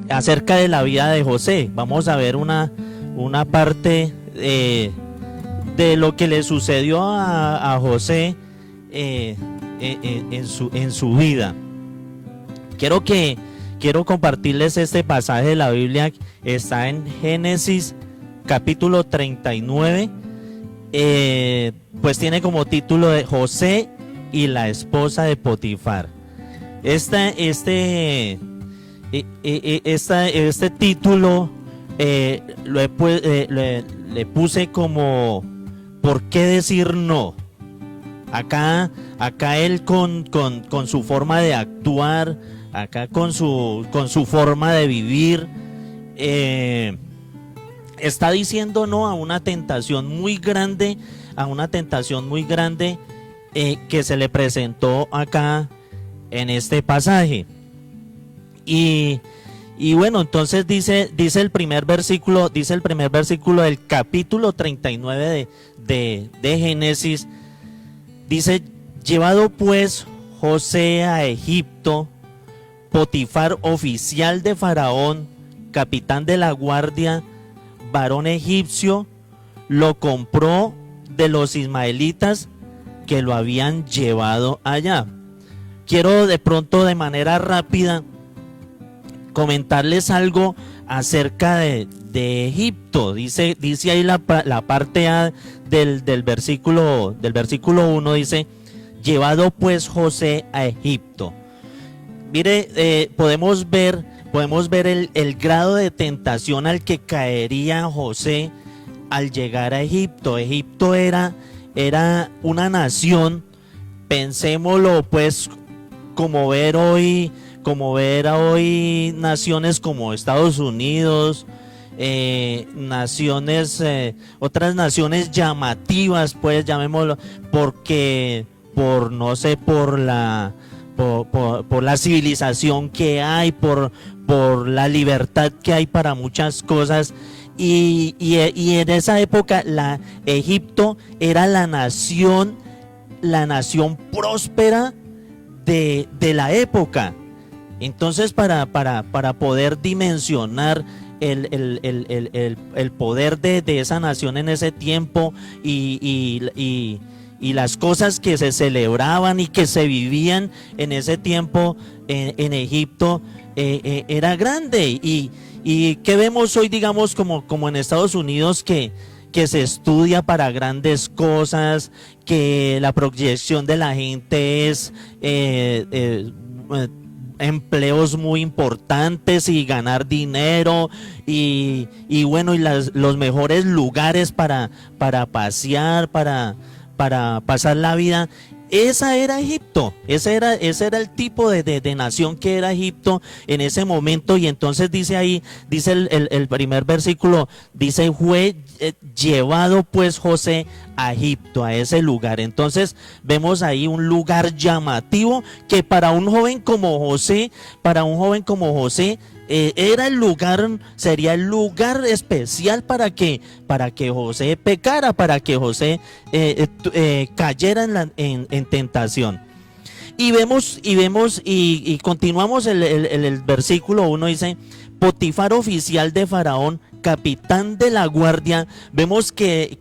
acerca de la vida de José. Vamos a ver una parte de lo que le sucedió a José en su vida. Quiero compartirles este pasaje de la Biblia. Está en Génesis capítulo 39. Pues tiene como título de José y la esposa de Potifar. Este título le puse como ¿por qué decir no? Acá él con su forma de actuar, acá con su forma de vivir, está diciendo no a una tentación muy grande, que se le presentó acá en este pasaje. Y bueno, entonces dice el primer versículo del capítulo 39 de Génesis. Dice: llevado pues José a Egipto, Potifar, oficial de Faraón, capitán de la guardia, varón egipcio, lo compró de los ismaelitas que lo habían llevado allá. Quiero de pronto, de manera rápida, comentarles algo acerca de Egipto. Dice ahí la parte A del versículo 1, dice: llevado pues José a Egipto. Mire, podemos ver el grado de tentación al que caería José al llegar a Egipto. Egipto era una nación, pensémoslo pues como ver hoy naciones como Estados Unidos, otras naciones llamativas, pues llamémoslo, porque por la civilización que hay, por la libertad que hay para muchas cosas. Y en esa época Egipto era la nación próspera de la época. Entonces, para poder dimensionar el poder de esa nación en ese tiempo, y las cosas que se celebraban y que se vivían en ese tiempo en Egipto, era grande. Y ¿qué vemos hoy, digamos, como en Estados Unidos, que se estudia para grandes cosas, que la proyección de la gente es empleos muy importantes y ganar dinero, y bueno, y los mejores lugares para pasear, para pasar la vida? Esa era Egipto, ese era el tipo de nación que era Egipto en ese momento. Y entonces dice ahí, dice el primer versículo, dice: fue llevado pues José a Egipto, a ese lugar. Entonces vemos ahí un lugar llamativo que para un joven como José, sería el lugar especial para que José pecara, para que José cayera en tentación. Y continuamos el versículo 1, dice: Potifar, oficial de Faraón, capitán de la guardia. Vemos que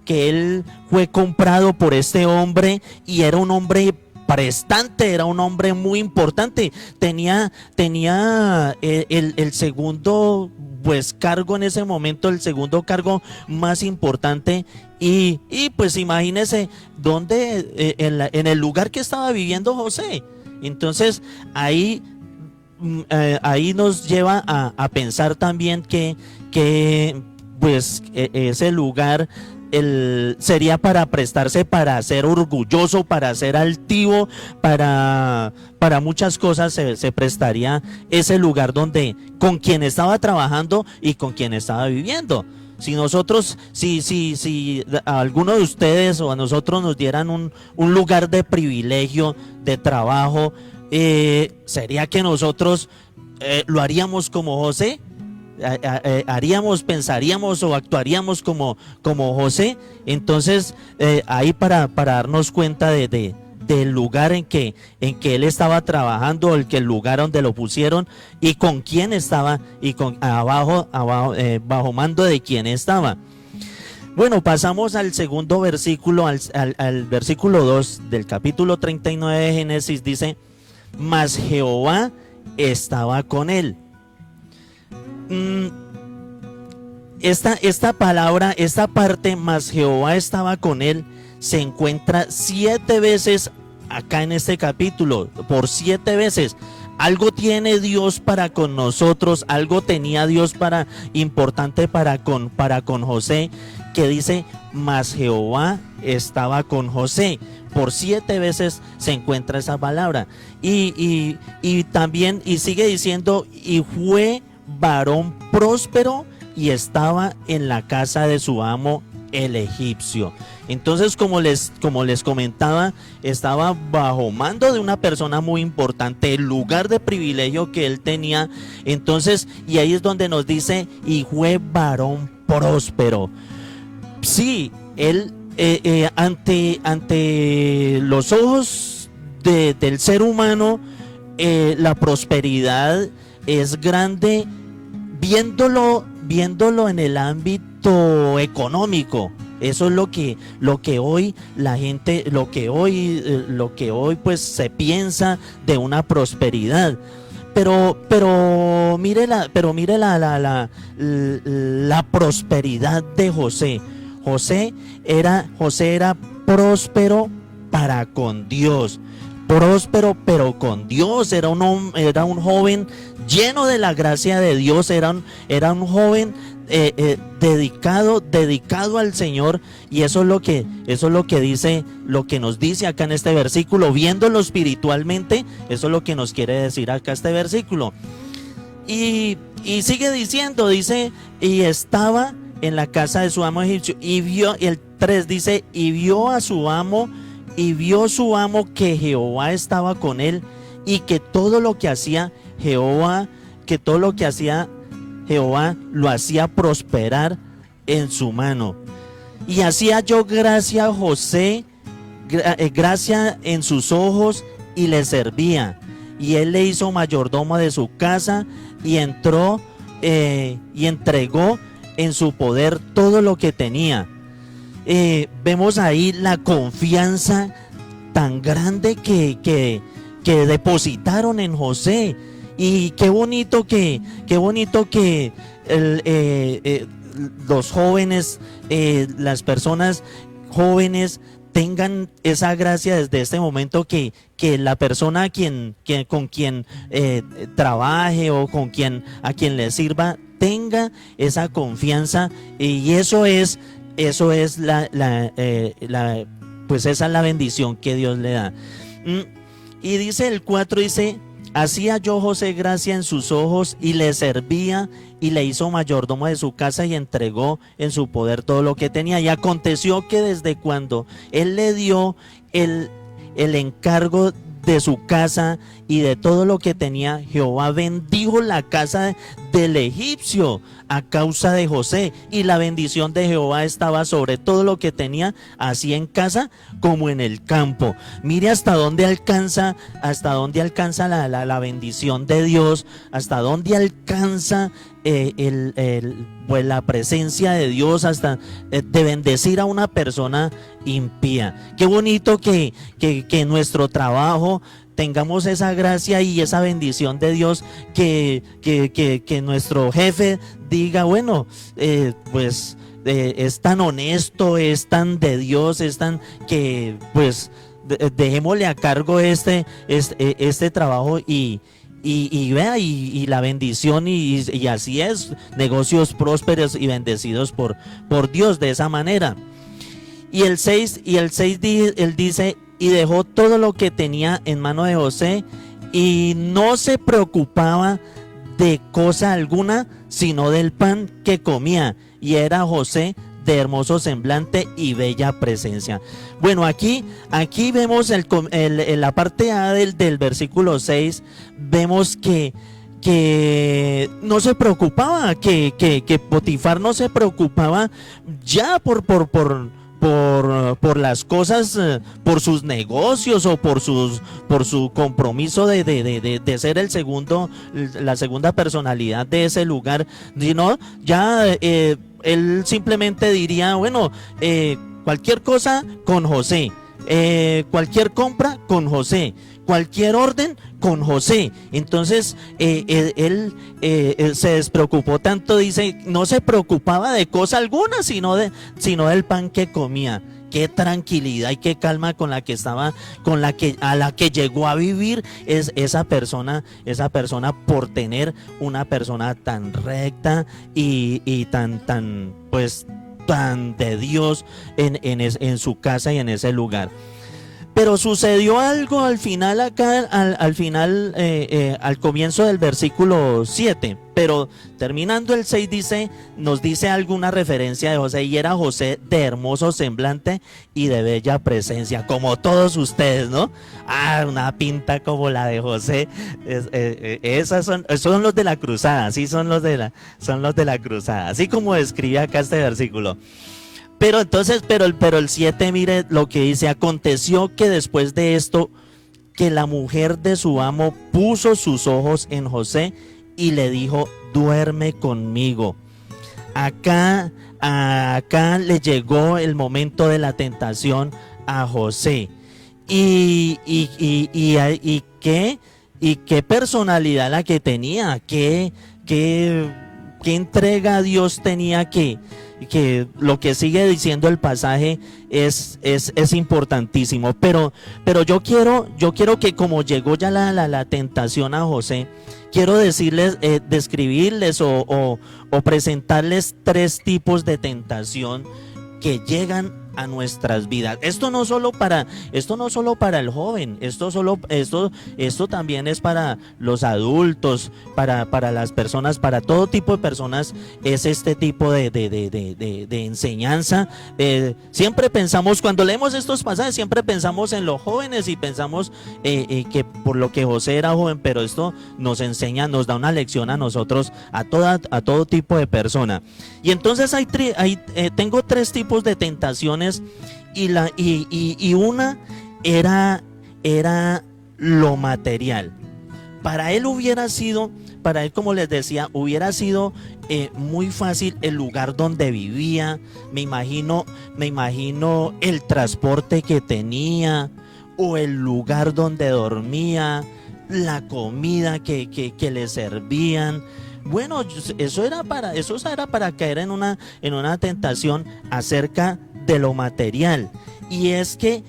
él fue comprado por este hombre, y era un hombre prestante, era un hombre muy importante. Tenía el segundo pues cargo en ese momento, el segundo cargo más importante. Y pues imagínese dónde, en el lugar que estaba viviendo José. Entonces ahí nos lleva a pensar también que pues ese lugar sería para prestarse para ser orgulloso, para ser altivo, para muchas cosas. Se prestaría ese lugar donde, con quien estaba trabajando y con quien estaba viviendo. Si a alguno de ustedes o a nosotros nos dieran un lugar de privilegio, de trabajo, sería que nosotros lo haríamos como José. Pensaríamos o actuaríamos como José. Entonces ahí para darnos cuenta de del lugar en que él estaba trabajando, el lugar donde lo pusieron y con quién estaba y bajo mando de quién estaba. Bueno, pasamos al segundo versículo, al versículo 2 del capítulo 39 de Génesis. Dice: mas Jehová estaba con él. Esta palabra, esta parte, mas Jehová estaba con él, se encuentra 7 veces acá en este capítulo, por 7 veces. Algo tiene Dios para con nosotros, algo tenía Dios importante para con José, que dice: mas Jehová estaba con José. Por 7 veces se encuentra esa palabra. Y también, y sigue diciendo: y fue varón próspero y estaba en la casa de su amo el egipcio. Entonces, como les comentaba, estaba bajo mando de una persona muy importante, el lugar de privilegio que él tenía. Entonces, y ahí es donde nos dice: y fue varón próspero. Sí, él ante los ojos del ser humano, la prosperidad es grande viéndolo en el ámbito económico. Eso es lo que hoy la gente, lo que hoy pues se piensa de una prosperidad. Pero mire la prosperidad de José. José era próspero para con Dios. Próspero pero con Dios. Era un joven lleno de la gracia de Dios. Era un joven dedicado al Señor. Y eso es lo que dice, lo que nos dice acá en este versículo. Viéndolo espiritualmente, eso es lo que nos quiere decir acá este versículo. Y sigue diciendo, dice: y estaba en la casa de su amo egipcio. Y vio, el 3 dice: y vio su amo que Jehová estaba con él, y que todo lo que hacía Jehová lo hacía prosperar en su mano. Y hacía yo gracia a José, gracia en sus ojos, y le servía. Y él le hizo mayordomo de su casa, y entregó en su poder todo lo que tenía. Vemos ahí la confianza tan grande que depositaron en José. Y qué bonito que los jóvenes, las personas jóvenes tengan esa gracia desde este momento, que la persona con quien trabaje o a quien le sirva tenga esa confianza. Y eso es pues esa es la bendición que Dios le da. Y dice el 4, dice: hacía yo José gracia en sus ojos, y le servía, y le hizo mayordomo de su casa, y entregó en su poder todo lo que tenía. Y aconteció que desde cuando él le dio el encargo de su casa y de todo lo que tenía, Jehová bendijo la casa del egipcio a causa de José, y la bendición de Jehová estaba sobre todo lo que tenía, así en casa como en el campo. Mire hasta dónde alcanza la bendición de Dios, hasta dónde alcanza pues la presencia de Dios, hasta de bendecir a una persona impía. Qué bonito que nuestro trabajo tengamos esa gracia y esa bendición de Dios, que nuestro jefe diga: bueno, pues es tan honesto, es tan de Dios, es tan que pues dejémosle a cargo este trabajo, y vea, y la bendición, y así es, negocios prósperos y bendecidos por Dios de esa manera. Y el 6 él dice: y dejó todo lo que tenía en mano de José, y no se preocupaba de cosa alguna, sino del pan que comía. Y era José de hermoso semblante y bella presencia. Bueno, aquí vemos la parte A del versículo 6, vemos que no se preocupaba, que Potifar no se preocupaba ya por por las cosas, por sus negocios o por su compromiso de ser la segunda personalidad de ese lugar, sino ya él simplemente diría, bueno, cualquier cosa con José, cualquier compra con José, cualquier orden con José. Entonces él se despreocupó tanto, dice, no se preocupaba de cosa alguna, sino del pan que comía. Qué tranquilidad y qué calma con la que estaba, a la que llegó a vivir esa persona por tener una persona tan recta y tan pues tan de Dios en su casa y en ese lugar. Pero sucedió algo al final acá, al final, al comienzo del versículo 7, pero terminando el 6 nos dice alguna referencia de José, y era José de hermoso semblante y de bella presencia, como todos ustedes, ¿no? Una pinta como la de José. Esas son los de la cruzada, sí, son los de la cruzada, así como describe acá este versículo. Pero entonces, pero el 7, mire lo que dice: aconteció que después de esto, que la mujer de su amo puso sus ojos en José y le dijo, duerme conmigo. Acá le llegó el momento de la tentación a José. Y qué personalidad la que tenía, qué entrega a Dios tenía, que lo que sigue diciendo el pasaje es importantísimo. Pero yo quiero que, como llegó ya la tentación a José, quiero decirles, describirles o presentarles 3 tipos de tentación que llegan a nuestras vidas. Esto no solo para el joven, esto también es para los adultos, para las personas, para todo tipo de personas. Es este tipo de enseñanza. Siempre pensamos, cuando leemos estos pasajes, siempre pensamos en los jóvenes y pensamos que por lo que José era joven, pero esto nos enseña, nos da una lección a nosotros, a todo tipo de persona. Y entonces tengo 3 tipos de tentaciones. Y una era lo material. Para él, como les decía, hubiera sido muy fácil el lugar donde vivía. Me imagino el transporte que tenía, o el lugar donde dormía, la comida que le servían. Bueno, eso era para caer en una tentación acerca de lo material. Y es que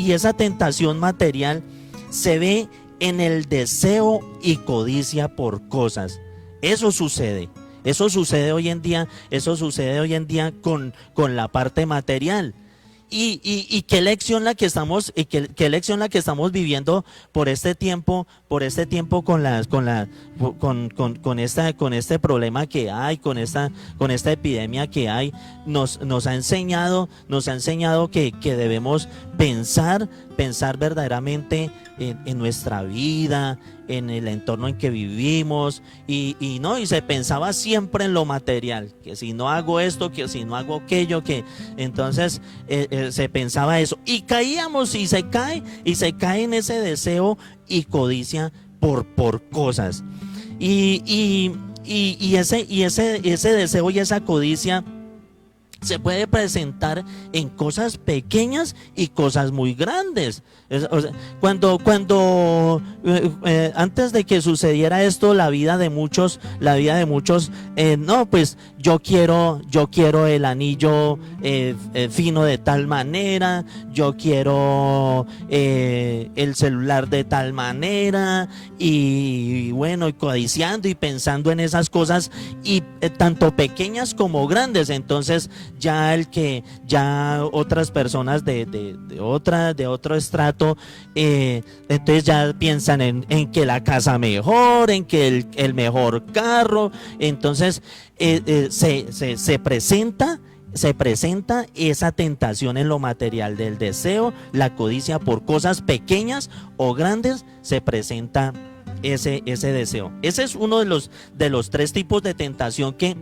esa tentación material se ve en el deseo y codicia por cosas. Eso sucede hoy en día con la parte material. Y qué lección la que estamos viviendo por este tiempo con este problema que hay, con esta epidemia que hay. Nos ha enseñado que debemos pensar verdaderamente en nuestra vida, en el entorno en que vivimos, y se pensaba siempre en lo material, que si no hago esto, que si no hago aquello, que entonces se pensaba eso, y caíamos, y se cae en ese deseo y codicia por cosas, y ese deseo y esa codicia se puede presentar en cosas pequeñas y cosas muy grandes. Cuando antes de que sucediera esto, la vida de muchos, no, pues yo quiero el anillo fino de tal manera, yo quiero el celular de tal manera, y bueno, y codiciando y pensando en esas cosas, y tanto pequeñas como grandes. Entonces ya otras personas de otro estrato, entonces ya piensan en que la casa mejor, en que el mejor carro. Entonces se presenta esa tentación en lo material del deseo, la codicia por cosas pequeñas o grandes. Se presenta ese deseo. Ese es uno de los 3 tipos de tentación que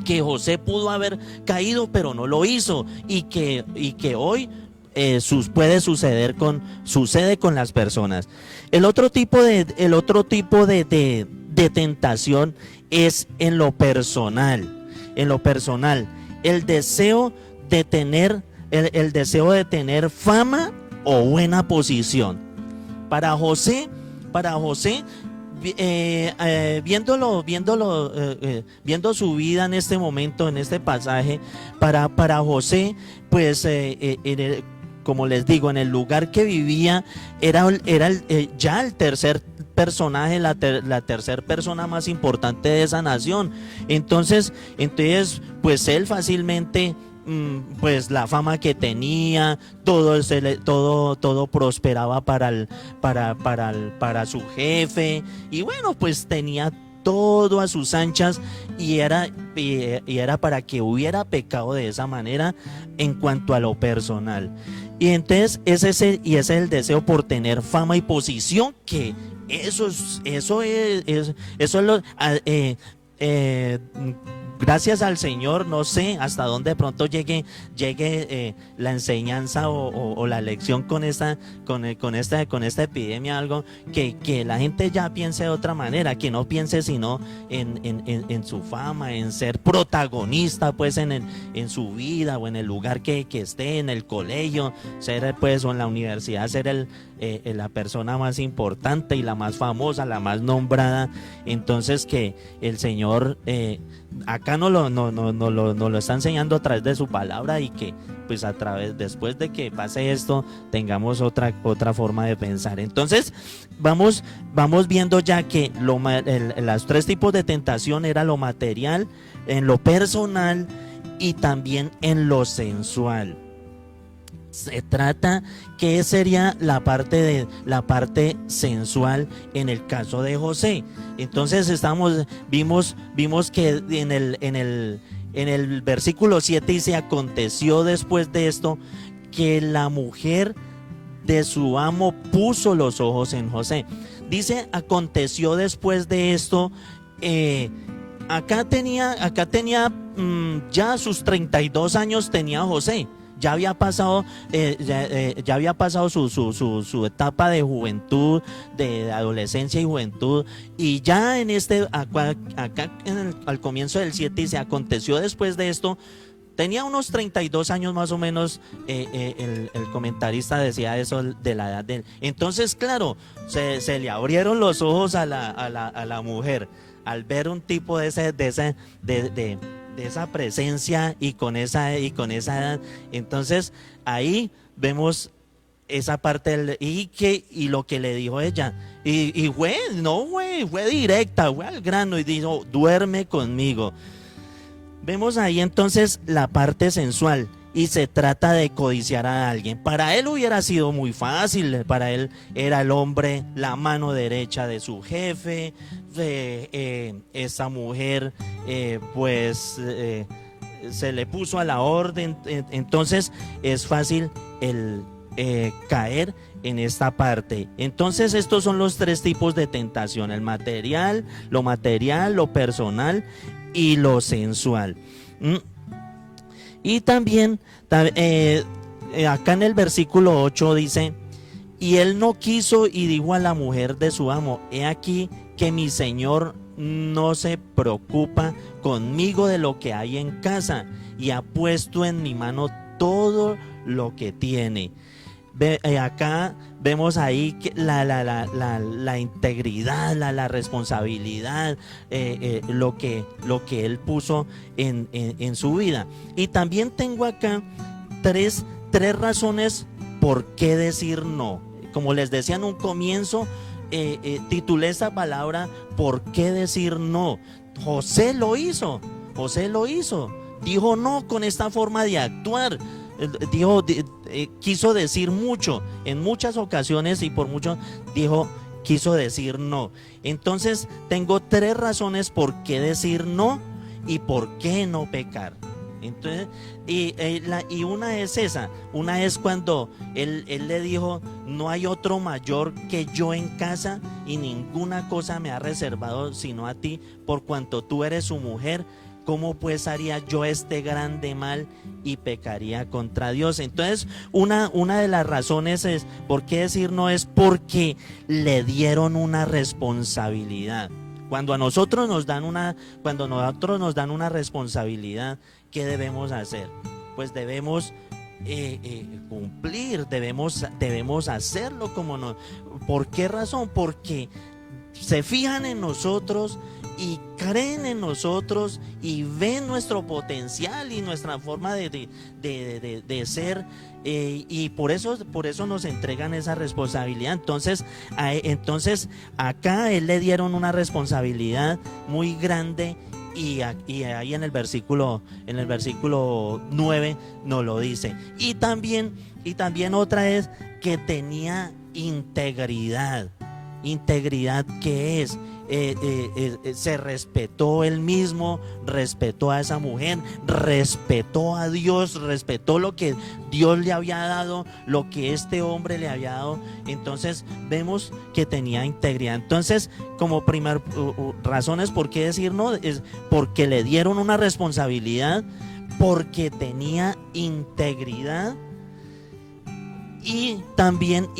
que José pudo haber caído, pero no lo hizo, y que hoy sucede con las personas. El otro tipo de tentación es en lo personal. En lo personal, el deseo de tener fama o buena posición. Para José, viendo su vida en este momento, en este pasaje, para José, pues como les digo, en el lugar que vivía era ya el tercer personaje, la tercera persona más importante de esa nación. Entonces, pues él fácilmente, pues la fama que tenía, todo prosperaba para su jefe, y bueno, pues tenía todo a sus anchas, y era para que hubiera pecado de esa manera en cuanto a lo personal. Y entonces ese es el deseo por tener fama y posición, que eso es gracias al Señor. No sé hasta dónde de pronto llegue la enseñanza o la lección con esta epidemia, algo que la gente ya piense de otra manera, que no piense sino en su fama, en ser protagonista pues en su vida, o en el lugar que esté, en el colegio, ser pues, o en la universidad, ser la persona más importante y la más famosa, la más nombrada. Entonces, que el Señor acá no lo está enseñando a través de su palabra, y que pues después de que pase esto, tengamos otra forma de pensar. Entonces vamos viendo ya que los tres tipos de tentación era lo material, en lo personal y también en lo sensual. Se trata, ¿qué sería la parte sensual en el caso de José? Entonces vimos que en el versículo 7 dice: aconteció después de esto que la mujer de su amo puso los ojos en José. Dice aconteció después de esto. Acá tenía ya sus 32 años tenía José. Ya había pasado su etapa de juventud, de adolescencia y juventud, y ya acá al comienzo del 7 dice: aconteció después de esto. Tenía unos 32 años más o menos. El comentarista decía eso de la edad de él. Entonces, claro, se le abrieron los ojos a la mujer al ver un tipo de esa presencia y con esa edad. Entonces ahí vemos esa parte y lo que le dijo ella, y fue directa, fue al grano y dijo: duerme conmigo. Vemos ahí entonces la parte sensual, y se trata de codiciar a alguien. Para él hubiera sido muy fácil, para él era el hombre, la mano derecha de su jefe. Esa mujer se le puso a la orden. Entonces es fácil caer en esta parte. Entonces estos son los tres tipos de tentación: el material, lo personal y lo sensual. Y también acá en el versículo 8 dice: y él no quiso, y dijo a la mujer de su amo: he aquí que mi señor no se preocupa conmigo de lo que hay en casa, y ha puesto en mi mano todo lo que tiene. Acá vemos ahí que la integridad, la responsabilidad, lo que él puso en su vida. Y también tengo acá tres razones por qué decir no. Como les decía en un comienzo, titulé esta palabra: ¿por qué decir no? José lo hizo. Dijo no con esta forma de actuar. Quiso decir mucho en muchas ocasiones, y por mucho quiso decir no. Entonces tengo tres razones por qué decir no y por qué no pecar. Entonces, y una es esa. Una es cuando él le dijo: no hay otro mayor que yo en casa, y ninguna cosa me ha reservado sino a ti, por cuanto tú eres su mujer. ¿cómo pues haría yo este grande mal y pecaría contra Dios? Entonces, una de las razones es, ¿por qué decir no? Es porque le dieron una responsabilidad. Cuando nosotros nos dan una responsabilidad, ¿qué debemos hacer? Pues debemos cumplir, debemos hacerlo como no. ¿Por qué razón? Porque se fijan en nosotros y creen en nosotros y ven nuestro potencial y nuestra forma de ser, y por eso nos entregan esa responsabilidad. Entonces acá él le dieron una responsabilidad muy grande, y ahí en el versículo 9 nos lo dice. Y también otra es que tenía integridad. Integridad, ¿qué es? Se respetó él mismo, respetó a esa mujer, respetó a Dios, respetó lo que Dios le había dado, lo que este hombre le había dado. Entonces vemos que tenía integridad. Entonces, como primer razones por qué decir no, es porque le dieron una responsabilidad, porque tenía integridad, y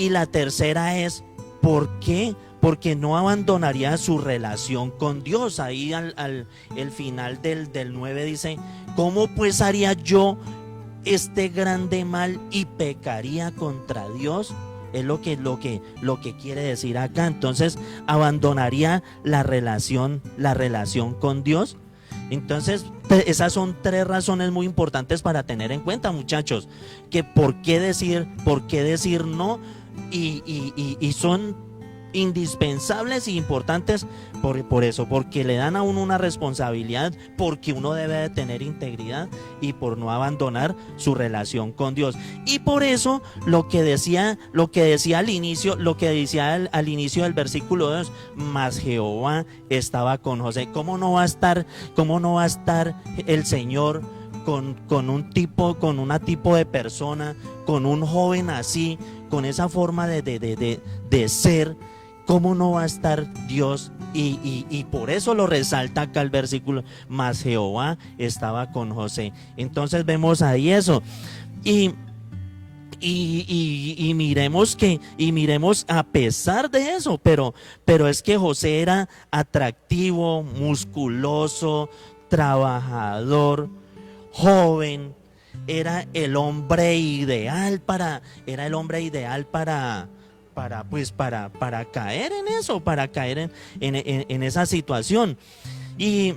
la tercera es ¿por qué? Porque no abandonaría su relación con Dios. Ahí el final del 9 dice, ¿cómo pues haría yo este grande mal y pecaría contra Dios? Es lo que quiere decir acá. Entonces, abandonaría la relación con Dios. Entonces, esas son tres razones muy importantes para tener en cuenta, muchachos, que por qué decir no, y son indispensables e importantes por eso, porque le dan a uno una responsabilidad, porque uno debe de tener integridad y por no abandonar su relación con Dios. Y por eso lo que decía al inicio del versículo 2, mas Jehová estaba con José. ¿Cómo no va a estar el Señor con un tipo de persona, con un joven así, con esa forma de ser? ¿Cómo no va a estar Dios? Y por eso lo resalta acá el versículo, mas Jehová estaba con José. Entonces vemos ahí eso. Y miremos a pesar de eso, pero es que José era atractivo, musculoso, trabajador, joven. Era el hombre ideal para caer en eso, para caer en esa situación. Y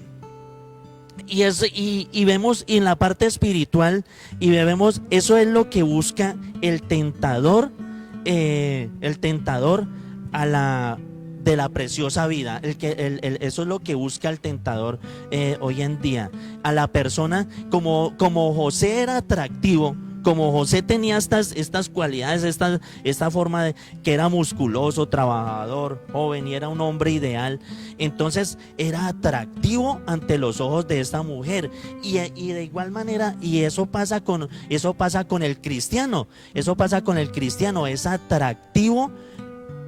vemos en la parte espiritual, y vemos, eso es lo que busca el tentador de la preciosa vida. Eso es lo que busca el tentador hoy en día. A la persona, como José era atractivo, como José tenía estas cualidades, esta forma de que era musculoso, trabajador, joven, y era un hombre ideal, entonces era atractivo ante los ojos de esta mujer. Y de igual manera, y eso pasa con el cristiano. Es atractivo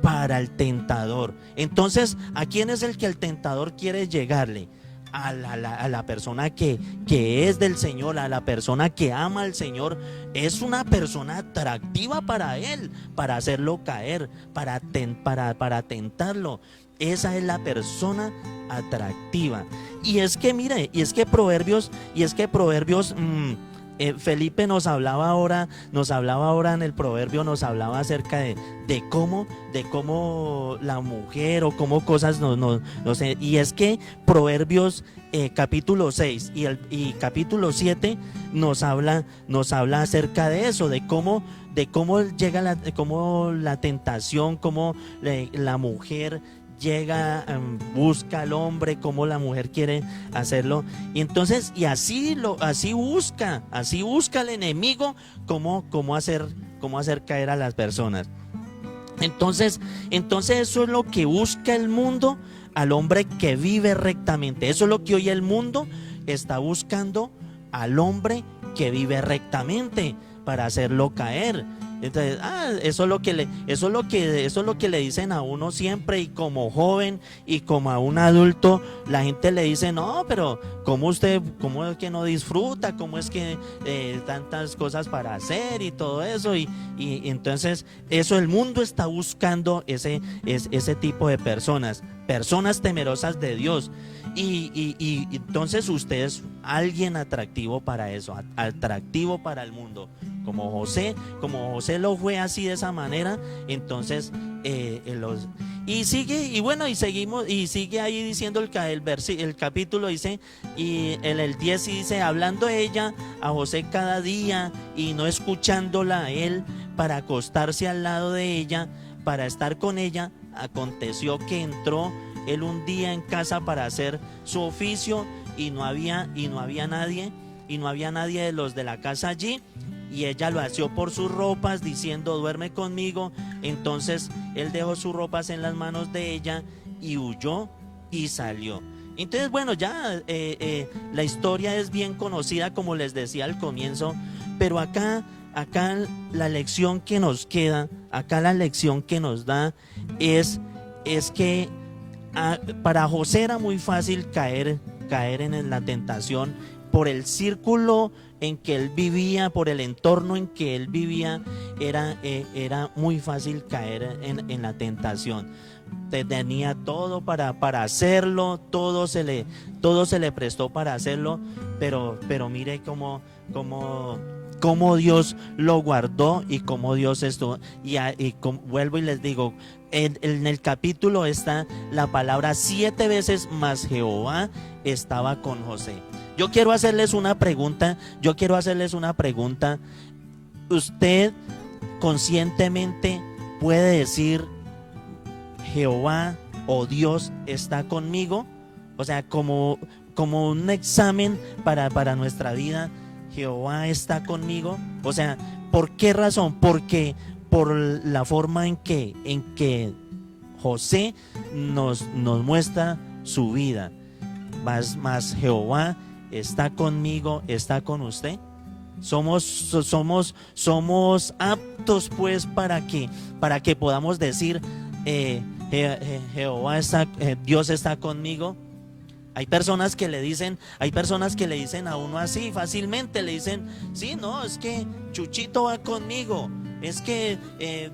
para el tentador. Entonces, ¿a quién es el que el tentador quiere llegarle? A la persona que es del Señor, a la persona que ama al Señor. Es una persona atractiva para él, para hacerlo caer, para tentarlo. Esa es la persona atractiva. Y es que mire, Proverbios, Felipe nos hablaba ahora en el proverbio, nos hablaba acerca de cómo la mujer, o cómo cosas no sé. Y es que Proverbios capítulo 6 y capítulo 7 nos habla acerca de eso, de cómo llega cómo la tentación, cómo la mujer llega, busca al hombre, como la mujer quiere hacerlo. Y entonces, así busca el enemigo cómo hacer caer a las personas. Entonces eso es lo que busca el mundo, al hombre que vive rectamente. Eso es lo que hoy el mundo está buscando, al hombre que vive rectamente, para hacerlo caer. Entonces, eso es lo que le dicen a uno siempre, y como joven y como a un adulto, la gente le dice, no, pero cómo es que no disfruta, cómo es que tantas cosas para hacer y todo eso, y entonces eso el mundo está buscando ese tipo de personas temerosas de Dios. Y entonces usted es alguien atractivo para eso, atractivo para el mundo. Como José lo fue así de esa manera, entonces y sigue, y bueno, y seguimos, y sigue ahí diciendo el capítulo dice, y el 10 dice, hablando ella a José cada día y no escuchándola a él para acostarse al lado de ella, para estar con ella, aconteció que entró él un día en casa para hacer su oficio, y no había nadie, de los de la casa allí, y ella lo asió por sus ropas, diciendo, duerme conmigo. Entonces él dejó sus ropas en las manos de ella y huyó y salió. Entonces, bueno, ya la historia es bien conocida, como les decía al comienzo, pero acá la lección que nos queda, acá la lección que nos da es que para José era muy fácil caer en la tentación por el círculo en que él vivía, por el entorno en que él vivía. Era muy fácil caer en la tentación. Tenía todo para hacerlo, todo se le prestó para hacerlo, pero mire cómo Dios lo guardó y cómo Dios estuvo. Vuelvo y les digo, en el capítulo está la palabra 7 veces, más Jehová estaba con José. Yo quiero hacerles una pregunta. ¿Usted conscientemente puede decir Jehová o Dios está conmigo? O sea, como un examen para nuestra vida. Jehová está conmigo. O sea, ¿por qué razón? Porque por la forma en que José nos muestra su vida. Más Jehová está conmigo, está con usted. Somos aptos pues para que podamos decir Jehová está, Dios está conmigo. Hay personas que le dicen a uno así fácilmente, le dicen, sí, no, es que Chuchito va conmigo, es que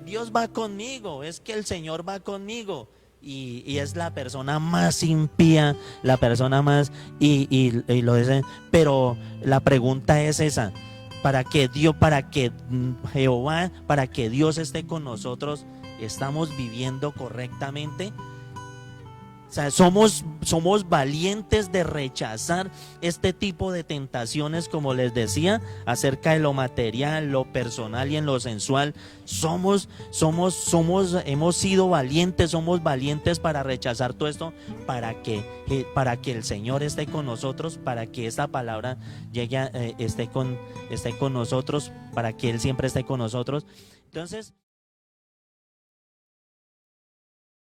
Dios va conmigo, es que el Señor va conmigo. Y es la persona más impía, la persona más, y lo dicen. Pero la pregunta es esa: para que Jehová, para que Dios esté con nosotros, ¿estamos viviendo correctamente? O sea, somos valientes de rechazar este tipo de tentaciones, como les decía, acerca de lo material, lo personal y en lo sensual. Hemos sido valientes, somos valientes para rechazar todo esto, para que el Señor esté con nosotros, para que esta palabra esté con nosotros, para que Él siempre esté con nosotros. Entonces,